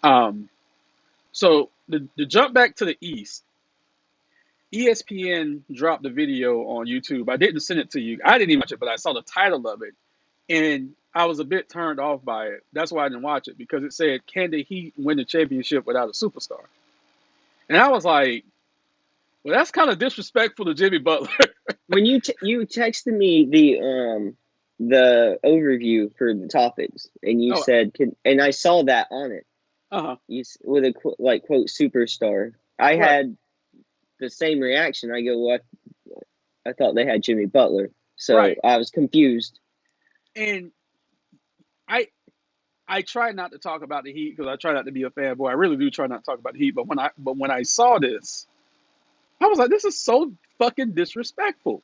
Um, so the jump back to the East, ESPN dropped the video on YouTube. I didn't send it to you. I didn't even watch it, but I saw the title of it, and I was a bit turned off by it. That's why I didn't watch it because it said, "Can the Heat win the championship without a superstar?" And I was like, "Well, that's kind of disrespectful to Jimmy Butler." When you texted me the overview for the topics, and you Oh, said, and I saw that on it. uh huh, With a like quote superstar. I right, had the same reaction. I go, what? I thought they had Jimmy Butler, so right. I was confused. And I I try not to talk about the Heat because I try not to be a fanboy. I really do try not to talk about the Heat. But when I saw this, I was like, this is so fucking disrespectful.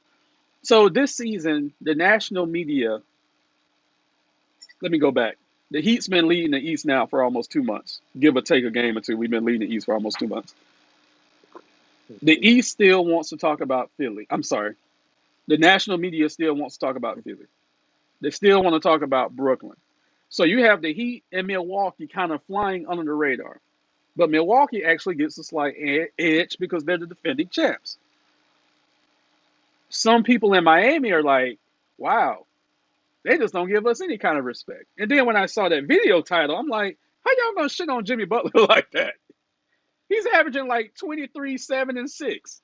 So this season, the national media. Let me go back. The Heat's been leading the East now for almost 2 months, give or take a game or two. We've been leading the East for almost 2 months. The East still wants to talk about Philly. I'm sorry. The national media still wants to talk about Philly. They still want to talk about Brooklyn. So you have the Heat and Milwaukee kind of flying under the radar. But Milwaukee actually gets a slight edge because they're the defending champs. Some people in Miami are like, wow, they just don't give us any kind of respect. And then when I saw that video title, I'm like, how y'all gonna shit on Jimmy Butler like that? He's averaging like 23, 7, and 6.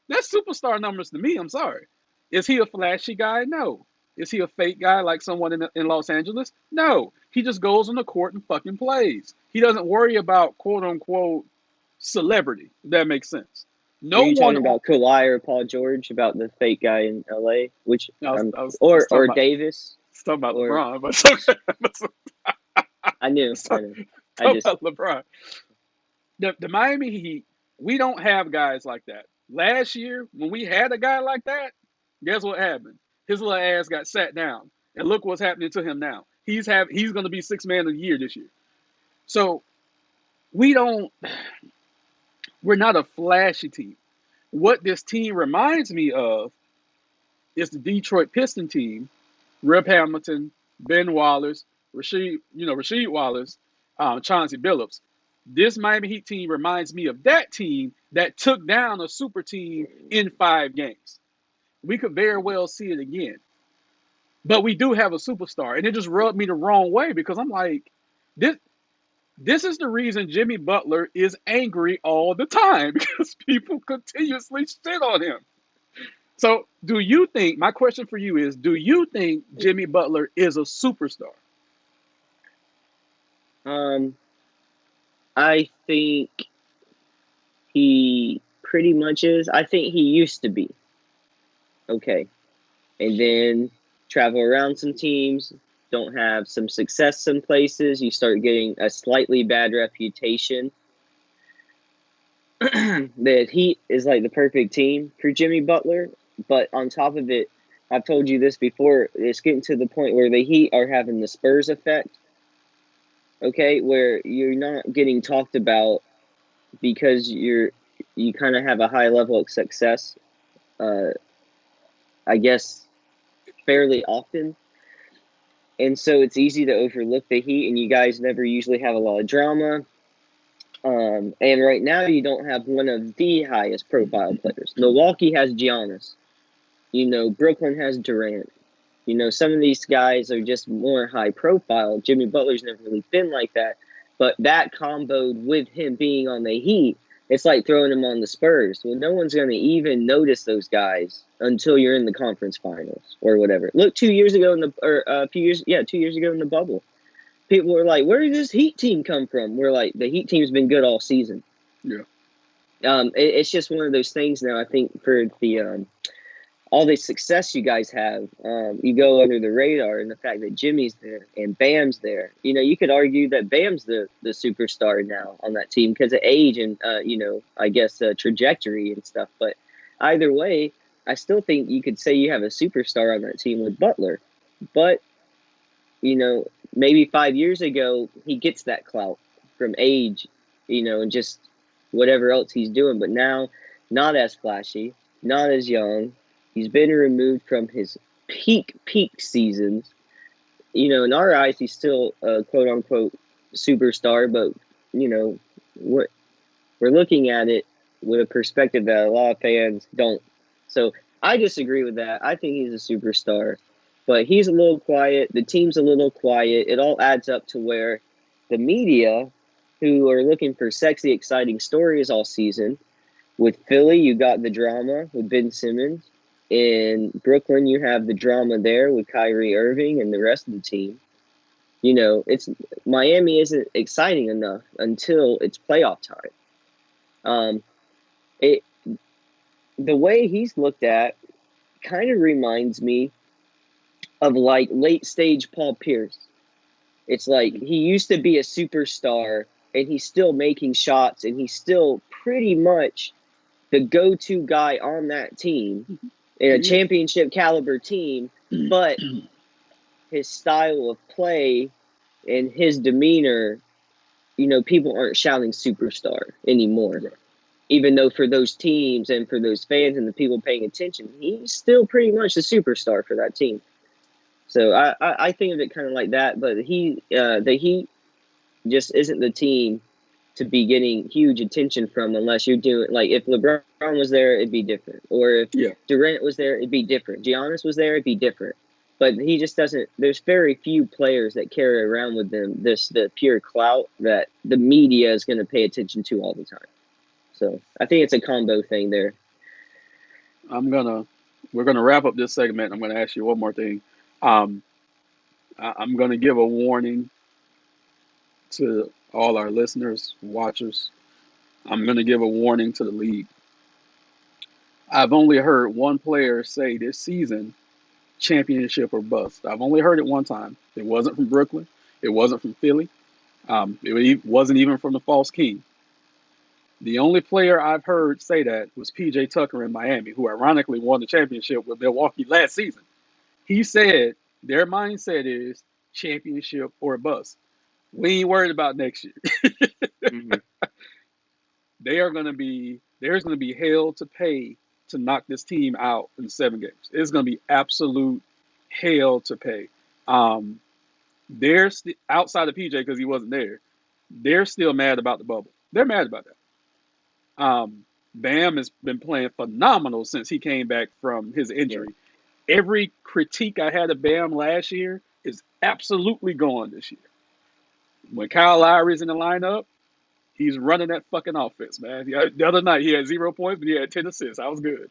That's superstar numbers to me. I'm sorry. Is he a flashy guy? No. Is he a fake guy like someone in Los Angeles? No. He just goes on the court and fucking plays. He doesn't worry about quote unquote celebrity, if that makes sense. Are No you one talking on. about Kawhi or Paul George about the fake guy in LA? Which I was or talking about Davis or LeBron, but it's okay. I knew Let's I talk, knew I talk just about LeBron. The Miami Heat, we don't have guys like that. Last year, when we had a guy like that, guess what happened? His little ass got sat down, and look what's happening to him now. He's going to be six man of the year this year. So we don't. We're not a flashy team. What this team reminds me of is the Detroit Piston team. Rip Hamilton, Ben Wallace, Rasheed Wallace, Chauncey Billups. This Miami Heat team reminds me of that team that took down a super team in 5 games. We could very well see it again. But we do have a superstar, and it just rubbed me the wrong way because I'm like, this this is the reason Jimmy Butler is angry all the time because people continuously shit on him. So, do you think? My question for you is: do you think Jimmy Butler is a superstar? um I think he pretty much is. I think he used to be okay, and then travel around some teams, don't have some success some places, you start getting a slightly bad reputation. The Heat is like the perfect team for Jimmy Butler, but on top of it, I've told you this before, it's getting to the point where the Heat are having the Spurs effect, okay, where you're not getting talked about because you kind of have a high level of success, uh, I guess, fairly often. And so it's easy to overlook the Heat, and you guys never usually have a lot of drama. And right now, you don't have one of the highest profile players. Milwaukee has Giannis. Brooklyn has Durant. Some of these guys are just more high profile. Jimmy Butler's never really been like that. But that comboed with him being on the Heat, it's like throwing him on the Spurs. Well, no one's going to even notice those guys until you're in the conference finals or whatever. Look, 2 years ago or a few years, yeah, 2 years ago in the bubble, people were like, "Where did this Heat team come from?" We're like, the Heat team's been good all season. Yeah. It's just one of those things now. I think for the all the success you guys have, you go under the radar, and the fact that Jimmy's there and Bam's there. You could argue that Bam's the superstar now on that team because of age and I guess trajectory and stuff. But either way, I still think you could say you have a superstar on that team with Butler. But maybe 5 years ago he gets that clout from age, and just whatever else he's doing. But now, not as flashy, not as young. He's been removed from his peak seasons. In our eyes, he's still a quote unquote superstar, but you know, we're we're looking at it with a perspective that a lot of fans don't. So I disagree with that. I think he's a superstar, but he's a little quiet. The team's a little quiet. It all adds up to where the media, who are looking for sexy, exciting stories all season, with Philly, you got the drama with Ben Simmons. In Brooklyn, you have the drama there with Kyrie Irving and the rest of the team. It's Miami isn't exciting enough until it's playoff time. Um, it the way he's looked at kind of reminds me of like late stage Paul Pierce. It's like he used to be a superstar and he's still making shots and he's still pretty much the go-to guy on that team in a He is. championship caliber team, but his style of play and his demeanor, people aren't shouting superstar anymore. Right. Even though for those teams and for those fans and the people paying attention, he's still pretty much the superstar for that team. So I think of it kind of like that, but the Heat just isn't the team to be getting huge attention from unless you're doing like if LeBron was there, it'd be different, or if Yeah. Durant was there, it'd be different. Giannis was there, it'd be different. But he just doesn't. There's very few players that carry around with them the pure clout that the media is going to pay attention to all the time. So I think it's a combo thing there. We're gonna wrap up this segment. I'm gonna ask you one more thing. Um, I'm gonna give a warning to all our listeners, watchers. I'm gonna give a warning to the league. I've only heard one player say this season, championship or bust. I've only heard it one time. It wasn't from Brooklyn. It wasn't from Philly. Wasn't even from the False King. The only player I've heard say that was PJ Tucker in Miami, who ironically won the championship with Milwaukee last season. He said their mindset is championship or bust. We ain't worried about next year. Mm-hmm. There's gonna be hell to pay to knock this team out in 7 games. It's gonna be absolute hell to pay. Um, outside of PJ because he wasn't there. They're still mad about the bubble. They're mad about that. Bam has been playing phenomenal since he came back from his Yeah, injury. Every critique I had of Bam last year is absolutely gone this year. When Kyle Lowry's in the lineup, he's running that fucking offense, man. The other night he had 0 points, but he had 10 assists. I was good.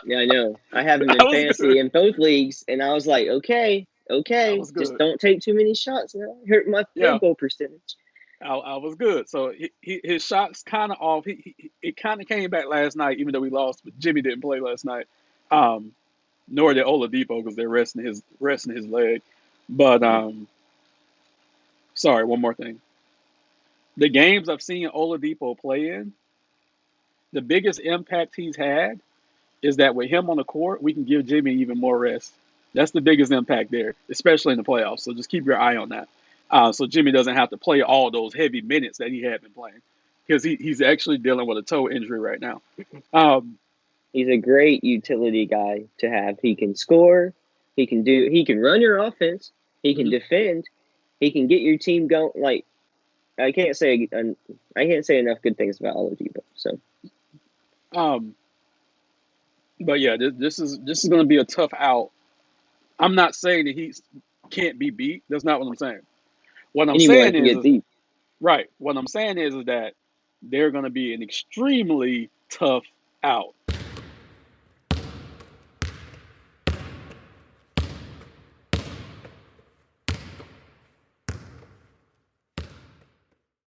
yeah, I know. I have him I in was good. fantasy in both leagues, and I was like, okay, I okay, was just good. don't take too many shots, man. Hurt my Yeah, field goal percentage. I was good. So his shots kind of off. It kind of came back last night, even though we lost. But Jimmy didn't play last night. Um, Nor did Oladipo because they're resting his leg. But Mm-hmm. sorry, one more thing. The games I've seen Oladipo play in, the biggest impact he's had is that with him on the court, we can give Jimmy even more rest. That's the biggest impact there, especially in the playoffs. So just keep your eye on that. So Jimmy doesn't have to play all those heavy minutes that he had been playing because he's actually dealing with a toe injury right now. Um, He's a great utility guy to have. He can score. He can run your offense. He can mhm. defend. He can get your team going. Like I can't say I can't say enough good things about Oladipo. So um, but yeah, this is going to be a tough out. I'm not saying that he can't be beat. That's not what I'm saying. What I'm anyone saying can get is deep. right. What I'm saying is that they're going to be an extremely tough out.